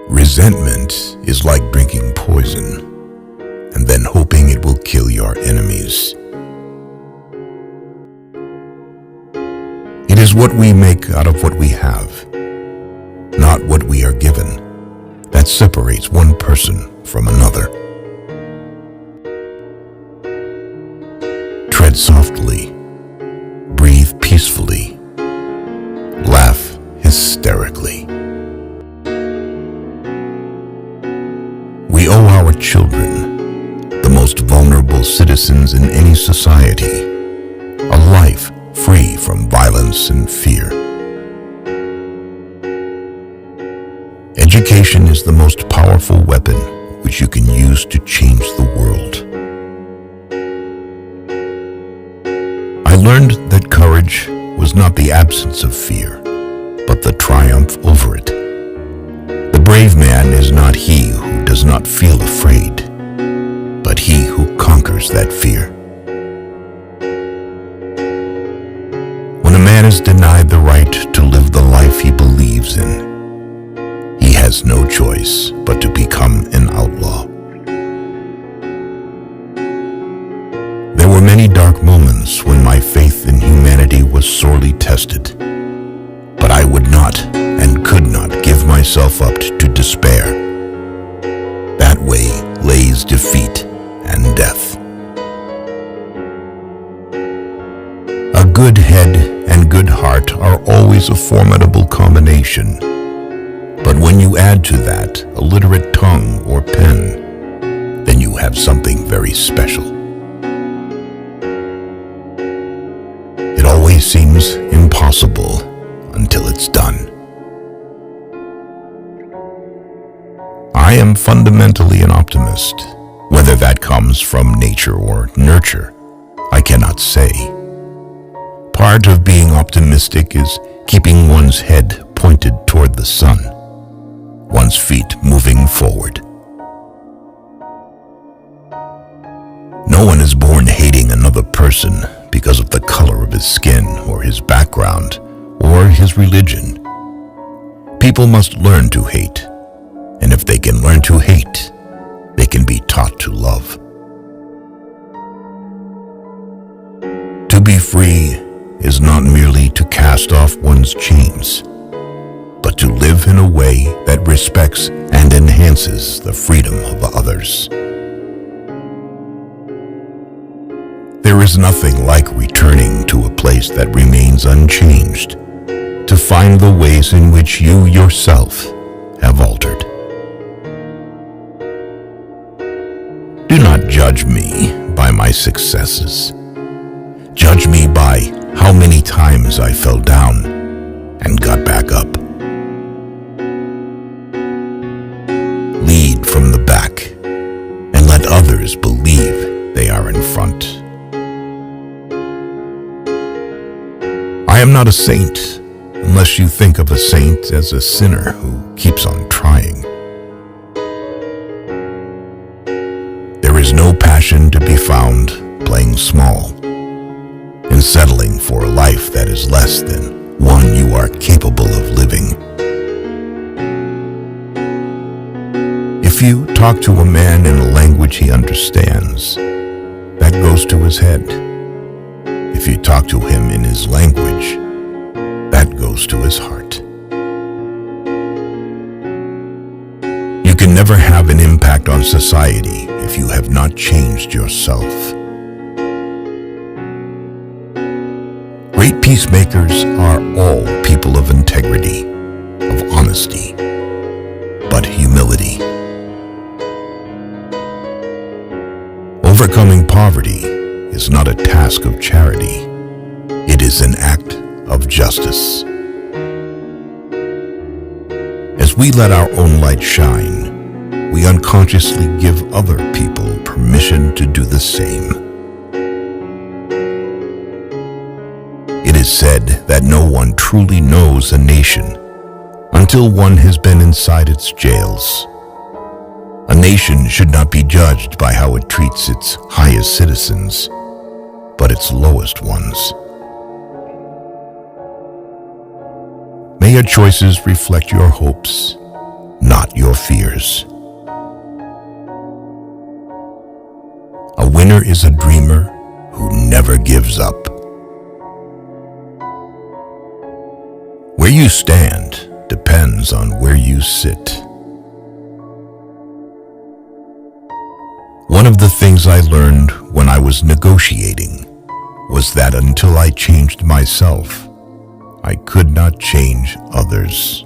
Resentment is like drinking poison and then hoping it will kill your enemies. It is what we make out of what we have, not what we are given, that separates one person from another. Tread softly, breathe peacefully, laugh hysterically. We owe our children, the most vulnerable citizens in any society, a life free from violence and fear. Education is the most powerful weapon which you can use to change the world. I learned that courage was not the absence of fear, but the triumph over it. The brave man is not he who does not feel afraid, but he who conquers that fear. When a man is denied the right to live the life he believes in, he has no choice but to become an outlaw. There were many dark moments when my faith in humanity was sorely tested, but I would not and could not give myself up to despair. That way lays defeat and death. A good head and good heart are always a formidable combination, but when you add to that a literate tongue or pen, then you have something very special. It always seems impossible until it's done. I am fundamentally an optimist. Whether that comes from nature or nurture, I cannot say. Part of being optimistic is keeping one's head pointed toward the sun, one's feet moving forward. No one is born hating another person because of the color of his skin or his background or his religion. People must learn to hate, and if they can learn to hate, they can be taught to love. To be free is not merely to cast off one's chains, but to live in a way that respects and enhances the freedom of others. There is nothing like returning to a place that remains unchanged, to find the ways in which you yourself have altered. Do not judge me by my successes. Judge me by how many times I fell down and got back up. Lead from the back and let others believe they are in front. I am not a saint unless you think of a saint as a sinner who keeps on trying. There is no passion to be found playing small and settling for a life that is less than one you are capable of living. If you talk to a man in a language he understands, that goes to his head. If you talk to him in his language, that goes to his heart. You can never have an impact on society if you have not changed yourself. Great peacemakers are all people of integrity, of honesty, but humility. Overcoming poverty is not a task of charity. It is an act of justice. As we let our own light shine, we unconsciously give other people permission to do the same. It is said that no one truly knows a nation until one has been inside its jails. A nation should not be judged by how it treats its highest citizens, but its lowest ones. May your choices reflect your hopes, not your fears. A winner is a dreamer who never gives up. Where you stand depends on where you sit. One of the things I learned when I was negotiating was that until I changed myself, I could not change others.